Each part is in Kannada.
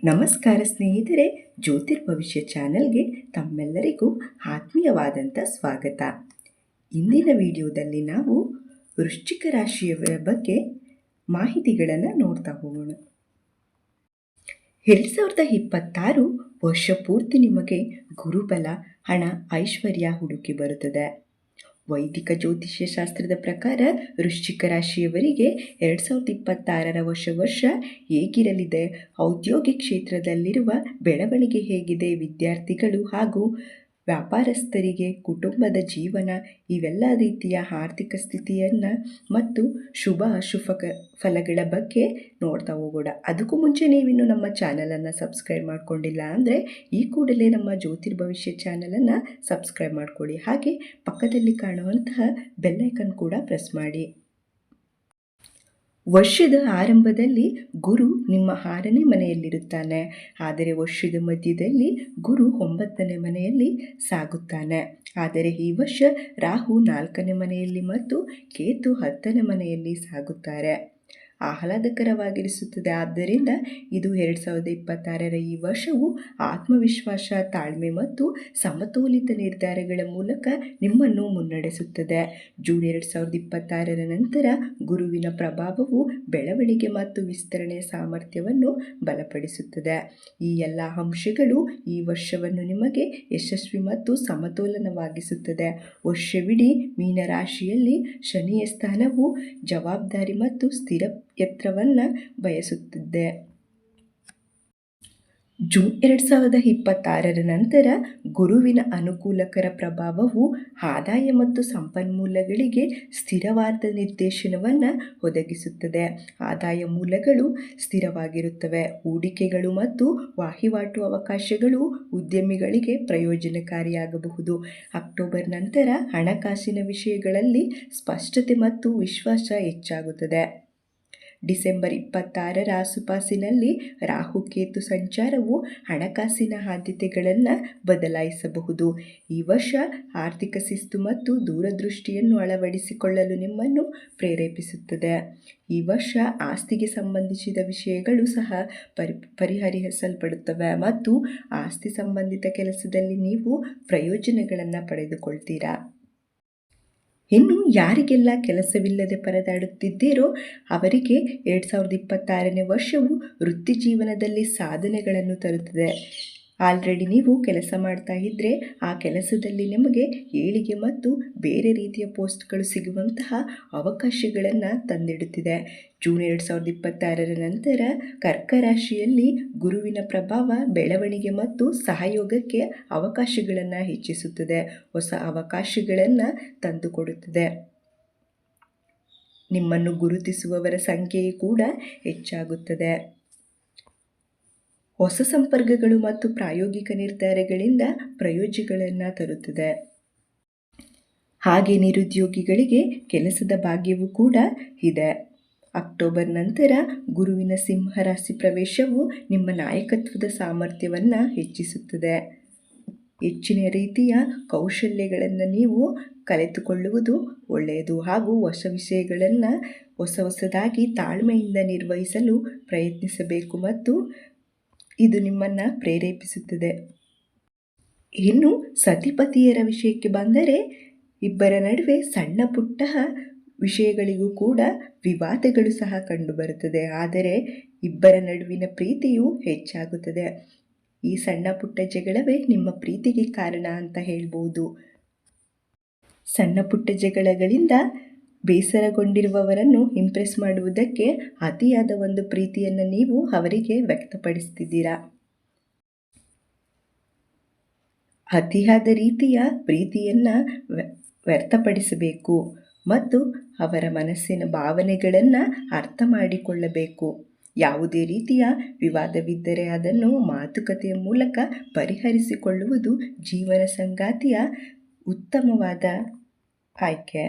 ನಮಸ್ಕಾರ ಸ್ನೇಹಿತರೆ, ಜ್ಯೋತಿರ್ಭವಿಷ್ಯ ಚಾನೆಲ್ಗೆ ತಮ್ಮೆಲ್ಲರಿಗೂ ಆತ್ಮೀಯವಾದಂಥ ಸ್ವಾಗತ. ಇಂದಿನ ವಿಡಿಯೋದಲ್ಲಿ ನಾವು ವೃಶ್ಚಿಕ ರಾಶಿಯವರ ಬಗ್ಗೆ ಮಾಹಿತಿಗಳನ್ನು ನೋಡ್ತಾ ಹೋಗೋಣ. 2026 ವರ್ಷ ಪೂರ್ತಿ ನಿಮಗೆ ಗುರುಬಲ, ಹಣ, ಐಶ್ವರ್ಯ ಹುಡುಕಿ ಬರುತ್ತದೆ. ವೈದಿಕ ಜ್ಯೋತಿಷ್ಯ ಶಾಸ್ತ್ರದ ಪ್ರಕಾರ ವೃಶ್ಚಿಕ ರಾಶಿಯವರಿಗೆ 2026 ವರ್ಷ ಹೇಗಿರಲಿದೆ, ಔದ್ಯೋಗಿಕ ಕ್ಷೇತ್ರದಲ್ಲಿರುವ ಬೆಳವಣಿಗೆ ಹೇಗಿದೆ, ವಿದ್ಯಾರ್ಥಿಗಳು ಹಾಗೂ ವ್ಯಾಪಾರಸ್ಥರಿಗೆ ಕುಟುಂಬದ ಜೀವನ, ಇವೆಲ್ಲ ರೀತಿಯ ಆರ್ಥಿಕ ಸ್ಥಿತಿಯನ್ನು ಮತ್ತು ಶುಭ ಅಶುಭ ಫಲಗಳ ಬಗ್ಗೆ ನೋಡ್ತಾ ಹೋಗೋಣ. ಅದಕ್ಕೂ ಮುಂಚೆ ನೀವಿನ್ನು ನಮ್ಮ ಚಾನಲನ್ನು ಸಬ್ಸ್ಕ್ರೈಬ್ ಮಾಡ್ಕೊಂಡಿಲ್ಲ ಅಂದರೆ ಈ ಕೂಡಲೇ ನಮ್ಮ ಜ್ಯೋತಿರ್ಭವಿಷ್ಯ ಚಾನಲನ್ನು ಸಬ್ಸ್ಕ್ರೈಬ್ ಮಾಡ್ಕೊಳ್ಳಿ. ಹಾಗೆ ಪಕ್ಕದಲ್ಲಿ ಕಾಣುವಂತಹ ಬೆಲ್ಲೈಕನ್ ಕೂಡ ಪ್ರೆಸ್ ಮಾಡಿ. ವರ್ಷದ ಆರಂಭದಲ್ಲಿ ಗುರು ನಿಮ್ಮ 6ನೇ ಮನೆಯಲ್ಲಿರುತ್ತಾನೆ, ಆದರೆ ವರ್ಷದ ಮಧ್ಯದಲ್ಲಿ ಗುರು 9ನೇ ಮನೆಯಲ್ಲಿ ಸಾಗುತ್ತಾನೆ. ಆದರೆ ಈ ವರ್ಷ ರಾಹು 4ನೇ ಮನೆಯಲ್ಲಿ ಮತ್ತು ಕೇತು 10ನೇ ಮನೆಯಲ್ಲಿ ಸಾಗುತ್ತಾರೆ. ಆಹ್ಲಾದಕರವಾಗಿರಿಸುತ್ತದೆ. ಆದ್ದರಿಂದ ಇದು 2026 ಈ ವರ್ಷವು ಆತ್ಮವಿಶ್ವಾಸ, ತಾಳ್ಮೆ ಮತ್ತು ಸಮತೋಲಿತ ನಿರ್ಧಾರಗಳ ಮೂಲಕ ನಿಮ್ಮನ್ನು ಮುನ್ನಡೆಸುತ್ತದೆ. ಜೂನ್ 2026 ನಂತರ ಗುರುವಿನ ಪ್ರಭಾವವು ಬೆಳವಣಿಗೆ ಮತ್ತು ವಿಸ್ತರಣೆಯ ಸಾಮರ್ಥ್ಯವನ್ನು ಬಲಪಡಿಸುತ್ತದೆ. ಈ ಎಲ್ಲ ಅಂಶಗಳು ಈ ವರ್ಷವನ್ನು ನಿಮಗೆ ಯಶಸ್ವಿ ಮತ್ತು ಸಮತೋಲನವಾಗಿಸುತ್ತದೆ. ವರ್ಷವಿಡೀ ಮೀನರಾಶಿಯಲ್ಲಿ ಶನಿಯ ಸ್ಥಾನವು ಜವಾಬ್ದಾರಿ ಮತ್ತು ಸ್ಥಿರ ಎತ್ತರವನ್ನು ಬಯಸುತ್ತಿದೆ. ಜೂನ್ 2026 ನಂತರ ಗುರುವಿನ ಅನುಕೂಲಕರ ಪ್ರಭಾವವು ಆದಾಯ ಮತ್ತು ಸಂಪನ್ಮೂಲಗಳಿಗೆ ಸ್ಥಿರವಾದ ನಿರ್ದೇಶನವನ್ನು ಒದಗಿಸುತ್ತದೆ. ಆದಾಯ ಮೂಲಗಳು ಸ್ಥಿರವಾಗಿರುತ್ತವೆ. ಹೂಡಿಕೆಗಳು ಮತ್ತು ವಹಿವಾಟು ಅವಕಾಶಗಳು ಉದ್ಯಮಿಗಳಿಗೆ ಪ್ರಯೋಜನಕಾರಿಯಾಗಬಹುದು. ಅಕ್ಟೋಬರ್ ನಂತರ ಹಣಕಾಸಿನ ವಿಷಯಗಳಲ್ಲಿ ಸ್ಪಷ್ಟತೆ ಮತ್ತು ವಿಶ್ವಾಸ ಹೆಚ್ಚಾಗುತ್ತದೆ. ಡಿಸೆಂಬರ್ 26 ಆಸುಪಾಸಿನಲ್ಲಿ ರಾಹು-ಕೇತು ಸಂಚಾರವು ಹಣಕಾಸಿನ ಆದ್ಯತೆಗಳನ್ನು ಬದಲಾಯಿಸಬಹುದು. ಈ ವರ್ಷ ಆರ್ಥಿಕ ಶಿಸ್ತು ಮತ್ತು ದೂರದೃಷ್ಟಿಯನ್ನು ಅಳವಡಿಸಿಕೊಳ್ಳಲು ನಿಮ್ಮನ್ನು ಪ್ರೇರೇಪಿಸುತ್ತದೆ. ಈ ವರ್ಷ ಆಸ್ತಿಗೆ ಸಂಬಂಧಿಸಿದ ವಿಷಯಗಳು ಸಹ ಪರಿಹರಿಸಲ್ಪಡುತ್ತವೆ ಮತ್ತು ಆಸ್ತಿ ಸಂಬಂಧಿತ ಕೆಲಸದಲ್ಲಿ ನೀವು ಪ್ರಯೋಜನಗಳನ್ನು ಪಡೆದುಕೊಳ್ತೀರಾ. ಇನ್ನು ಯಾರಿಗೆಲ್ಲ ಕೆಲಸವಿಲ್ಲದೆ ಪರದಾಡುತ್ತಿದ್ದೀರೋ ಅವರಿಗೆ 2026 ವರ್ಷವು ವೃತ್ತಿ ಜೀವನದಲ್ಲಿ ಸಾಧನೆಗಳನ್ನು ತರುತ್ತದೆ. ಆಲ್ರೆಡಿ ನೀವು ಕೆಲಸ ಮಾಡ್ತಾ ಇದ್ದರೆ ಆ ಕೆಲಸದಲ್ಲಿ ನಿಮಗೆ ಏಳಿಗೆ ಮತ್ತು ಬೇರೆ ರೀತಿಯ ಪೋಸ್ಟ್ಗಳು ಸಿಗುವಂತಹ ಅವಕಾಶಗಳನ್ನು ತಂದಿಡುತ್ತಿದೆ. ಜೂನ್ 2026 ನಂತರ ಕರ್ಕ ರಾಶಿಯಲ್ಲಿ ಗುರುವಿನ ಪ್ರಭಾವ ಬೆಳವಣಿಗೆ ಮತ್ತು ಸಹಯೋಗಕ್ಕೆ ಅವಕಾಶಗಳನ್ನು ಹೆಚ್ಚಿಸುತ್ತದೆ. ಹೊಸ ಅವಕಾಶಗಳನ್ನು ತಂದುಕೊಡುತ್ತದೆ. ನಿಮ್ಮನ್ನು ಗುರುತಿಸುವವರ ಸಂಖ್ಯೆಯೂ ಕೂಡ ಹೆಚ್ಚಾಗುತ್ತದೆ. ಹೊಸ ಸಂಪರ್ಕಗಳು ಮತ್ತು ಪ್ರಾಯೋಗಿಕ ನಿರ್ಧಾರಗಳಿಂದ ಪ್ರಯೋಜನಗಳನ್ನು ತರುತ್ತದೆ. ಹಾಗೆ ನಿರುದ್ಯೋಗಿಗಳಿಗೆ ಕೆಲಸದ ಭಾಗ್ಯವೂ ಕೂಡ ಇದೆ. ಅಕ್ಟೋಬರ್ ನಂತರ ಗುರುವಿನ ಸಿಂಹ ರಾಶಿ ಪ್ರವೇಶವು ನಿಮ್ಮ ನಾಯಕತ್ವದ ಸಾಮರ್ಥ್ಯವನ್ನು ಹೆಚ್ಚಿಸುತ್ತದೆ. ಹೆಚ್ಚಿನ ರೀತಿಯ ಕೌಶಲ್ಯಗಳನ್ನು ನೀವು ಕಲಿತುಕೊಳ್ಳುವುದು ಒಳ್ಳೆಯದು ಹಾಗೂ ಹೊಸ ವಿಷಯಗಳನ್ನು ಹೊಸದಾಗಿ ತಾಳ್ಮೆಯಿಂದ ನಿರ್ವಹಿಸಲು ಪ್ರಯತ್ನಿಸಬೇಕು ಮತ್ತು ಇದು ನಿಮ್ಮನ್ನು ಪ್ರೇರೇಪಿಸುತ್ತದೆ. ಇನ್ನು ಸತಿಪತಿಯರ ವಿಷಯಕ್ಕೆ ಬಂದರೆ ಇಬ್ಬರ ನಡುವೆ ಸಣ್ಣ ಪುಟ್ಟ ವಿಷಯಗಳಿಗೂ ಕೂಡ ವಿವಾದಗಳು ಸಹ ಕಂಡುಬರುತ್ತದೆ. ಆದರೆ ಇಬ್ಬರ ನಡುವಿನ ಪ್ರೀತಿಯು ಹೆಚ್ಚಾಗುತ್ತದೆ. ಈ ಸಣ್ಣ ಪುಟ್ಟ ಜಗಳವೇ ನಿಮ್ಮ ಪ್ರೀತಿಗೆ ಕಾರಣ ಅಂತ ಹೇಳ್ಬೋದು. ಸಣ್ಣ ಪುಟ್ಟ ಜಗಳಗಳಿಂದ ಬೇಸರಗೊಂಡಿರುವವರನ್ನು ಇಂಪ್ರೆಸ್ ಮಾಡುವುದಕ್ಕೆ ಅತಿಯಾದ ಒಂದು ಪ್ರೀತಿಯನ್ನು ನೀವು ಅವರಿಗೆ ವ್ಯಕ್ತಪಡಿಸ್ತಿದ್ದೀರಾ. ಅತಿಯಾದ ರೀತಿಯ ಪ್ರೀತಿಯನ್ನು ವ್ಯಕ್ತಪಡಿಸಬೇಕು ಮತ್ತು ಅವರ ಮನಸ್ಸಿನ ಭಾವನೆಗಳನ್ನು ಅರ್ಥ ಮಾಡಿಕೊಳ್ಳಬೇಕು. ಯಾವುದೇ ರೀತಿಯ ವಿವಾದವಿದ್ದರೆ ಅದನ್ನು ಮಾತುಕತೆಯ ಮೂಲಕ ಪರಿಹರಿಸಿಕೊಳ್ಳುವುದು ಜೀವನ ಸಂಗಾತಿಯ ಉತ್ತಮವಾದ ಆಯ್ಕೆ.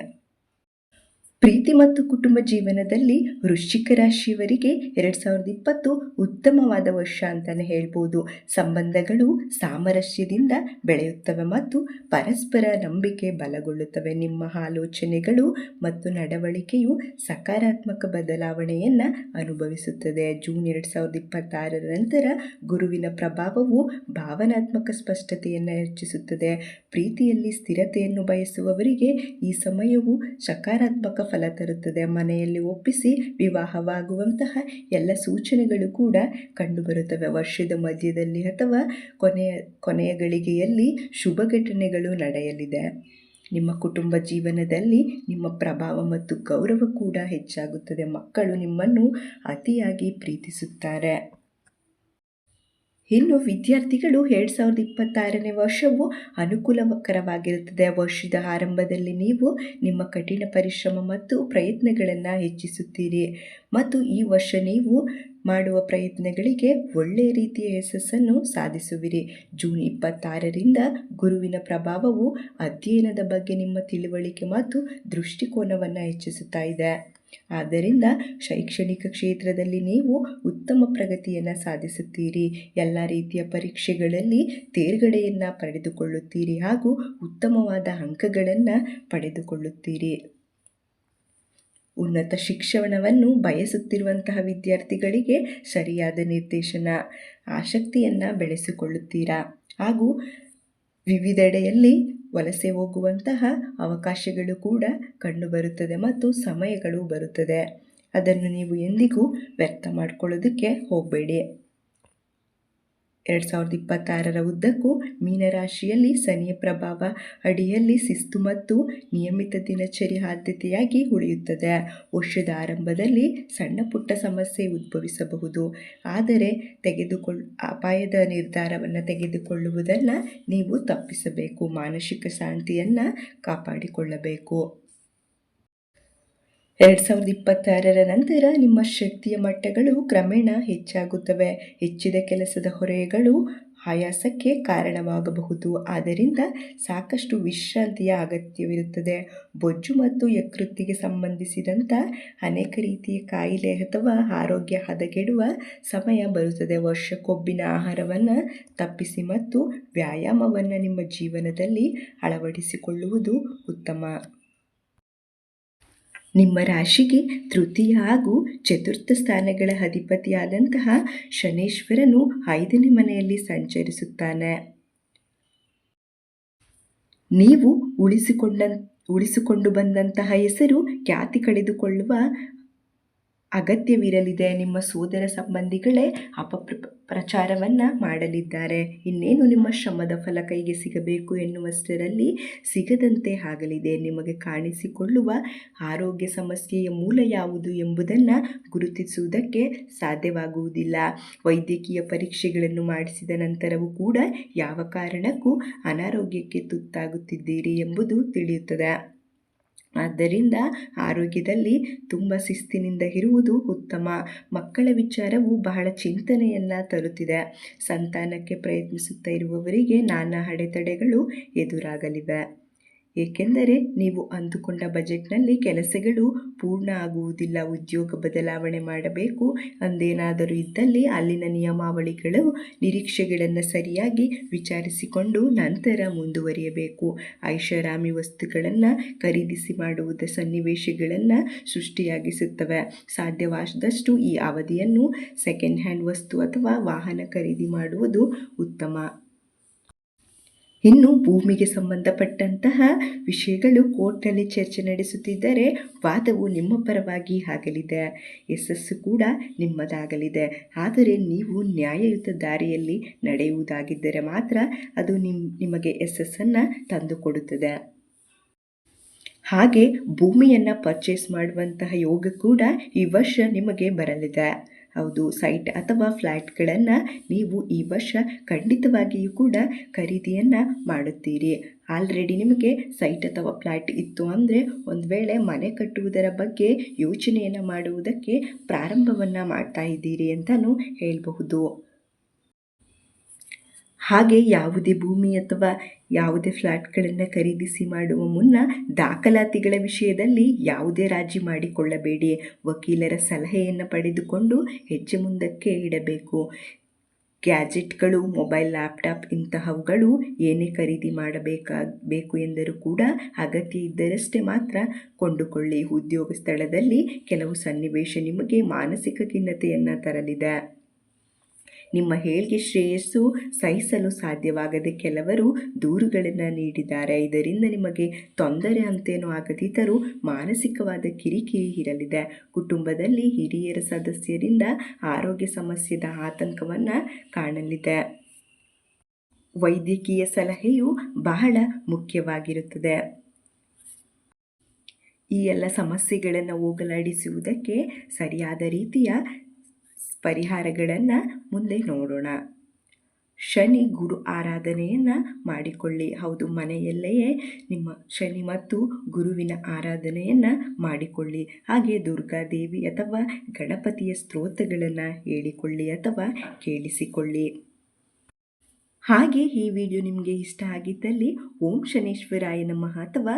ಪ್ರೀತಿ ಮತ್ತು ಕುಟುಂಬ ಜೀವನದಲ್ಲಿ ವೃಶ್ಚಿಕ ರಾಶಿಯವರಿಗೆ 2020 ಉತ್ತಮವಾದ ವರ್ಷ ಅಂತಲೇ ಹೇಳ್ಬೋದು. ಸಂಬಂಧಗಳು ಸಾಮರಸ್ಯದಿಂದ ಬೆಳೆಯುತ್ತವೆ ಮತ್ತು ಪರಸ್ಪರ ನಂಬಿಕೆ ಬಲಗೊಳ್ಳುತ್ತವೆ. ನಿಮ್ಮ ಆಲೋಚನೆಗಳು ಮತ್ತು ನಡವಳಿಕೆಯು ಸಕಾರಾತ್ಮಕ ಬದಲಾವಣೆಯನ್ನು ಅನುಭವಿಸುತ್ತದೆ. ಜೂನ್ 2026 ನಂತರ ಗುರುವಿನ ಪ್ರಭಾವವು ಭಾವನಾತ್ಮಕ ಸ್ಪಷ್ಟತೆಯನ್ನು ಹೆಚ್ಚಿಸುತ್ತದೆ. ಪ್ರೀತಿಯಲ್ಲಿ ಸ್ಥಿರತೆಯನ್ನು ಬಯಸುವವರಿಗೆ ಈ ಸಮಯವು ಸಕಾರಾತ್ಮಕ ಫಲ ತರುತ್ತದೆ. ಮನೆಯಲ್ಲಿ ಒಪ್ಪಿಸಿ ವಿವಾಹವಾಗುವಂತಹ ಎಲ್ಲ ಸೂಚನೆಗಳು ಕೂಡ ಕಂಡುಬರುತ್ತವೆ. ವರ್ಷದ ಮಧ್ಯದಲ್ಲಿ ಅಥವಾ ಕೊನೆಯ ಗಳಿಗೆಯಲ್ಲಿ ಶುಭ ಘಟನೆಗಳು ನಡೆಯಲಿದೆ. ನಿಮ್ಮ ಕುಟುಂಬ ಜೀವನದಲ್ಲಿ ನಿಮ್ಮ ಪ್ರಭಾವ ಮತ್ತು ಗೌರವ ಕೂಡ ಹೆಚ್ಚಾಗುತ್ತದೆ. ಮಕ್ಕಳು ನಿಮ್ಮನ್ನು ಅತಿಯಾಗಿ ಪ್ರೀತಿಸುತ್ತಾರೆ. ಇನ್ನು ವಿದ್ಯಾರ್ಥಿಗಳು 2026ನೇ ವರ್ಷವು ಅನುಕೂಲಕರವಾಗಿರುತ್ತದೆ. ವರ್ಷದ ಆರಂಭದಲ್ಲಿ ನೀವು ನಿಮ್ಮ ಕಠಿಣ ಪರಿಶ್ರಮ ಮತ್ತು ಪ್ರಯತ್ನಗಳನ್ನು ಹೆಚ್ಚಿಸುತ್ತೀರಿ ಮತ್ತು ಈ ವರ್ಷ ನೀವು ಮಾಡುವ ಪ್ರಯತ್ನಗಳಿಗೆ ಒಳ್ಳೆಯ ರೀತಿಯ ಯಶಸ್ಸನ್ನು ಸಾಧಿಸುವಿರಿ. ಜೂನ್ 26ರಿಂದ ಗುರುವಿನ ಪ್ರಭಾವವು ಅಧ್ಯಯನದ ಬಗ್ಗೆ ನಿಮ್ಮ ತಿಳುವಳಿಕೆ ಮತ್ತು ದೃಷ್ಟಿಕೋನವನ್ನು ಹೆಚ್ಚಿಸುತ್ತಾ ಇದೆ. ಆದ್ದರಿಂದ ಶೈಕ್ಷಣಿಕ ಕ್ಷೇತ್ರದಲ್ಲಿ ನೀವು ಉತ್ತಮ ಪ್ರಗತಿಯನ್ನು ಸಾಧಿಸುತ್ತೀರಿ. ಎಲ್ಲ ರೀತಿಯ ಪರೀಕ್ಷೆಗಳಲ್ಲಿ ತೇರ್ಗಡೆಯನ್ನು ಪಡೆದುಕೊಳ್ಳುತ್ತೀರಿ ಹಾಗೂ ಉತ್ತಮವಾದ ಅಂಕಗಳನ್ನು ಪಡೆದುಕೊಳ್ಳುತ್ತೀರಿ. ಉನ್ನತ ಶಿಕ್ಷಣವನ್ನು ಬಯಸುತ್ತಿರುವಂತಹ ವಿದ್ಯಾರ್ಥಿಗಳಿಗೆ ಸರಿಯಾದ ನಿರ್ದೇಶನ, ಆಸಕ್ತಿಯನ್ನು ಬೆಳೆಸಿಕೊಳ್ಳುತ್ತೀರಾ ಹಾಗೂ ವಿವಿಧೆಡೆಯಲ್ಲಿ ವಲಸೆ ಹೋಗುವಂತಹ ಅವಕಾಶಗಳು ಕೂಡ ಕಂಡುಬರುತ್ತದೆ ಮತ್ತು ಸಮಯಗಳು ಬರುತ್ತದೆ. ಅದನ್ನು ನೀವು ಎಂದಿಗೂ ವ್ಯರ್ಥ ಮಾಡಿಕೊಳ್ಳೋದಕ್ಕೆ ಹೋಗಬೇಡಿ. 2026 ಉದ್ದಕ್ಕೂ ಮೀನರಾಶಿಯಲ್ಲಿ ಶನಿಯ ಪ್ರಭಾವ ಅಡಿಯಲ್ಲಿ ಶಿಸ್ತು ಮತ್ತು ನಿಯಮಿತ ದಿನಚರಿ ಆದ್ಯತೆಯಾಗಿ ಉಳಿಯುತ್ತದೆ. ವರ್ಷದ ಆರಂಭದಲ್ಲಿ ಸಣ್ಣ ಪುಟ್ಟ ಸಮಸ್ಯೆ ಉದ್ಭವಿಸಬಹುದು, ಆದರೆ ಅಪಾಯದ ನಿರ್ಧಾರವನ್ನು ತೆಗೆದುಕೊಳ್ಳುವುದನ್ನು ನೀವು ತಪ್ಪಿಸಬೇಕು. ಮಾನಸಿಕ ಶಾಂತಿಯನ್ನು ಕಾಪಾಡಿಕೊಳ್ಳಬೇಕು. 2026 ನಂತರ ನಿಮ್ಮ ಶಕ್ತಿಯ ಮಟ್ಟಗಳು ಕ್ರಮೇಣ ಹೆಚ್ಚಾಗುತ್ತವೆ. ಹೆಚ್ಚಿದ ಕೆಲಸದ ಹೊರೆಗಳು ಆಯಾಸಕ್ಕೆ ಕಾರಣವಾಗಬಹುದು, ಆದ್ದರಿಂದ ಸಾಕಷ್ಟು ವಿಶ್ರಾಂತಿಯ ಅಗತ್ಯವಿರುತ್ತದೆ. ಬೊಜ್ಜು ಮತ್ತು ಯಕೃತ್ತಿಗೆ ಸಂಬಂಧಿಸಿದಂಥ ಅನೇಕ ರೀತಿಯ ಕಾಯಿಲೆ ಅಥವಾ ಆರೋಗ್ಯ ಹದಗೆಡುವ ಸಮಯ ಬರುತ್ತದೆ. ಕೊಬ್ಬಿನ ಆಹಾರವನ್ನು ತಪ್ಪಿಸಿ ಮತ್ತು ವ್ಯಾಯಾಮವನ್ನು ನಿಮ್ಮ ಜೀವನದಲ್ಲಿ ಅಳವಡಿಸಿಕೊಳ್ಳುವುದು ಉತ್ತಮ. ನಿಮ್ಮ ರಾಶಿಗೆ ತೃತೀಯ ಹಾಗೂ ಚತುರ್ಥ ಸ್ಥಾನಗಳ ಅಧಿಪತಿಯಾದಂತಹ ಶನೀಶ್ವರನು 5ನೇ ಮನೆಯಲ್ಲಿ ಸಂಚರಿಸುತ್ತಾನೆ. ನೀವು ಉಳಿಸಿಕೊಂಡು ಬಂದಂತಹ ಹೆಸರು, ಖ್ಯಾತಿ ಕಳೆದುಕೊಳ್ಳುವ ಅಗತ್ಯವಿರಲಿದೆ. ನಿಮ್ಮ ಸೋದರ ಸಂಬಂಧಿಗಳೇ ಅಪಪ್ರಚಾರವನ್ನು ಮಾಡಲಿದ್ದಾರೆ. ಇನ್ನೇನು ನಿಮ್ಮ ಶ್ರಮದ ಫಲ ಕೈಗೆ ಸಿಗಬೇಕು ಎನ್ನುವಷ್ಟರಲ್ಲಿ ಸಿಗದಂತೆ ಆಗಲಿದೆ. ನಿಮಗೆ ಕಾಣಿಸಿಕೊಳ್ಳುವ ಆರೋಗ್ಯ ಸಮಸ್ಯೆಯ ಮೂಲ ಯಾವುದು ಎಂಬುದನ್ನು ಗುರುತಿಸುವುದಕ್ಕೆ ಸಾಧ್ಯವಾಗುವುದಿಲ್ಲ. ವೈದ್ಯಕೀಯ ಪರೀಕ್ಷೆಗಳನ್ನು ಮಾಡಿಸಿದ ನಂತರವೂ ಕೂಡ ಯಾವ ಕಾರಣಕ್ಕೂ ಅನಾರೋಗ್ಯಕ್ಕೆ ತುತ್ತಾಗುತ್ತಿದ್ದೀರಿ ಎಂಬುದು ತಿಳಿಯುತ್ತದೆ. ಆದ್ದರಿಂದ ಆರೋಗ್ಯದಲ್ಲಿ ತುಂಬ ಶಿಸ್ತಿನಿಂದ ಇರುವುದು ಉತ್ತಮ. ಮಕ್ಕಳ ವಿಚಾರವು ಬಹಳ ಚಿಂತನೆಯನ್ನು ತರುತ್ತಿದೆ. ಸಂತಾನಕ್ಕೆ ಪ್ರಯತ್ನಿಸುತ್ತಾ ಇರುವವರಿಗೆ ನಾನಾ ಅಡೆತಡೆಗಳು ಎದುರಾಗಲಿವೆ, ಏಕೆಂದರೆ ನೀವು ಅಂದುಕೊಂಡ ಬಜೆಟ್ನಲ್ಲಿ ಕೆಲಸಗಳು ಪೂರ್ಣ ಆಗುವುದಿಲ್ಲ. ಉದ್ಯೋಗ ಬದಲಾವಣೆ ಮಾಡಬೇಕು ಅಂದೇನಾದರೂ ಇದ್ದಲ್ಲಿ ಅಲ್ಲಿನ ನಿಯಮಾವಳಿಗಳು, ನಿರೀಕ್ಷೆಗಳನ್ನು ಸರಿಯಾಗಿ ವಿಚಾರಿಸಿಕೊಂಡು ನಂತರ ಮುಂದುವರಿಯಬೇಕು. ಐಷಾರಾಮಿ ವಸ್ತುಗಳನ್ನು ಖರೀದಿಸಿ ಮಾಡುವುದ ಸನ್ನಿವೇಶಗಳನ್ನು ಸೃಷ್ಟಿಯಾಗಿಸುತ್ತವೆ. ಸಾಧ್ಯವಾದಷ್ಟು ಈ ಅವಧಿಯನ್ನು ಸೆಕೆಂಡ್ ಹ್ಯಾಂಡ್ ವಸ್ತು ಅಥವಾ ವಾಹನ ಖರೀದಿ ಮಾಡುವುದು ಉತ್ತಮ. ಇನ್ನು ಭೂಮಿಗೆ ಸಂಬಂಧಪಟ್ಟಂತಹ ವಿಷಯಗಳು ಕೋರ್ಟ್ನಲ್ಲಿ ಚರ್ಚೆ ನಡೆಸುತ್ತಿದ್ದರೆ ವಾದವು ನಿಮ್ಮ ಪರವಾಗಿ ಆಗಲಿದೆ. ಯಶಸ್ಸು ಕೂಡ ನಿಮ್ಮದಾಗಲಿದೆ. ಆದರೆ ನೀವು ನ್ಯಾಯಯುತ ದಾರಿಯಲ್ಲಿ ನಡೆಯುವುದಾಗಿದ್ದರೆ ಮಾತ್ರ ಅದು ನಿಮಗೆ ಯಶಸ್ಸನ್ನು ತಂದುಕೊಡುತ್ತದೆ. ಹಾಗೆ ಭೂಮಿಯನ್ನು ಪರ್ಚೇಸ್ ಮಾಡುವಂತಹ ಯೋಗ ಕೂಡ ಈ ವರ್ಷ ನಿಮಗೆ ಬರಲಿದೆ. ಹೌದು, ಸೈಟ್ ಅಥವಾ ಫ್ಲ್ಯಾಟ್ಗಳನ್ನು ನೀವು ಈ ವರ್ಷ ಖಂಡಿತವಾಗಿಯೂ ಕೂಡ ಖರೀದಿಯನ್ನು ಮಾಡುತ್ತೀರಿ. ಆಲ್ರೆಡಿ ನಿಮಗೆ ಸೈಟ್ ಅಥವಾ ಫ್ಲ್ಯಾಟ್ ಇತ್ತು ಅಂದರೆ ಒಂದು ವೇಳೆ ಮನೆ ಕಟ್ಟುವುದರ ಬಗ್ಗೆ ಯೋಚನೆಯನ್ನು ಮಾಡುವುದಕ್ಕೆ ಪ್ರಾರಂಭವನ್ನು ಮಾಡ್ತಾ ಇದ್ದೀರಿ ಅಂತಲೂ ಹೇಳಬಹುದು. ಹಾಗೆ ಯಾವುದೇ ಭೂಮಿ ಅಥವಾ ಯಾವುದೇ ಫ್ಲ್ಯಾಟ್ಗಳನ್ನು ಖರೀದಿಸಿ ಮಾಡುವ ಮುನ್ನ ದಾಖಲಾತಿಗಳ ವಿಷಯದಲ್ಲಿ ಯಾವುದೇ ರಾಜಿ ಮಾಡಿಕೊಳ್ಳಬೇಡಿ. ವಕೀಲರ ಸಲಹೆಯನ್ನು ಪಡೆದುಕೊಂಡು ಹೆಜ್ಜೆ ಮುಂದಕ್ಕೆ ಇಡಬೇಕು. ಗ್ಯಾಜೆಟ್ಗಳು, ಮೊಬೈಲ್, ಲ್ಯಾಪ್ಟಾಪ್ ಇಂತಹವುಗಳು ಏನೇ ಖರೀದಿ ಮಾಡಬೇಕು ಎಂದರೂ ಕೂಡ ಅಗತ್ಯ ಇದ್ದರಷ್ಟೇ ಮಾತ್ರ ಕೊಂಡುಕೊಳ್ಳಿ. ಉದ್ಯೋಗ ಸ್ಥಳದಲ್ಲಿ ಕೆಲವು ಸನ್ನಿವೇಶ ನಿಮಗೆ ಮಾನಸಿಕ ಖಿನ್ನತೆಯನ್ನು ತರಲಿದೆ. ನಿಮ್ಮ ಏಳ್ಗೆ ಶ್ರೇಯಸ್ಸು ಸಹಿಸಲು ಸಾಧ್ಯವಾಗದೆ ಕೆಲವರು ದೂರುಗಳನ್ನು ನೀಡಿದ್ದಾರೆ. ಇದರಿಂದ ನಿಮಗೆ ತೊಂದರೆ ಅಂತೇನೂ ಆಗದಿದ್ದರೂ ಮಾನಸಿಕವಾದ ಕಿರಿಕಿರಿ ಇರಲಿದೆ. ಕುಟುಂಬದಲ್ಲಿ ಹಿರಿಯರ ಸದಸ್ಯರಿಂದ ಆರೋಗ್ಯ ಸಮಸ್ಯೆದ ಆತಂಕವನ್ನು ಕಾಣಲಿದೆ. ವೈದ್ಯಕೀಯ ಸಲಹೆಯು ಬಹಳ ಮುಖ್ಯವಾಗಿರುತ್ತದೆ. ಈ ಎಲ್ಲ ಸಮಸ್ಯೆಗಳನ್ನು ಹೋಗಲಾಡಿಸುವುದಕ್ಕೆ ಸರಿಯಾದ ರೀತಿಯ ಪರಿಹಾರಗಳನ್ನು ಮುಂದೆ ನೋಡೋಣ. ಶನಿ ಗುರು ಆರಾಧನೆಯನ್ನು ಮಾಡಿಕೊಳ್ಳಿ. ಹೌದು, ಮನೆಯಲ್ಲಿಯೇ ನಿಮ್ಮ ಶನಿ ಮತ್ತು ಗುರುವಿನ ಆರಾಧನೆಯನ್ನು ಮಾಡಿಕೊಳ್ಳಿ. ಹಾಗೆ ದುರ್ಗಾದೇವಿ ಅಥವಾ ಗಣಪತಿಯ ಸ್ತೋತ್ರಗಳನ್ನು ಹೇಳಿಕೊಳ್ಳಿ ಅಥವಾ ಕೇಳಿಸಿಕೊಳ್ಳಿ. ಹಾಗೆ ಈ ವಿಡಿಯೋ ನಿಮಗೆ ಇಷ್ಟ ಆಗಿದ್ದಲ್ಲಿ ಓಂ ಶನೇಶ್ವರಾಯ ನಮಃ ಅಥವಾ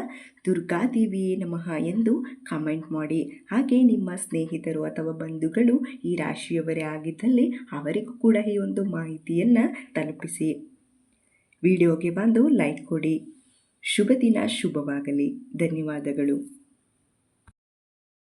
ದುರ್ಗಾದೇವಿಯೇ ನಮಃ ಎಂದು ಕಮೆಂಟ್ ಮಾಡಿ. ಹಾಗೆ ನಿಮ್ಮ ಸ್ನೇಹಿತರು ಅಥವಾ ಬಂಧುಗಳು ಈ ರಾಶಿಯವರೇ ಆಗಿದ್ದಲ್ಲಿ ಅವರಿಗೂ ಕೂಡ ಈ ಒಂದು ಮಾಹಿತಿಯನ್ನು ತಲುಪಿಸಿ. ವಿಡಿಯೋಗೆ ಬಂದು ಲೈಕ್ ಕೊಡಿ. ಶುಭ ದಿನ ಶುಭವಾಗಲಿ. ಧನ್ಯವಾದಗಳು.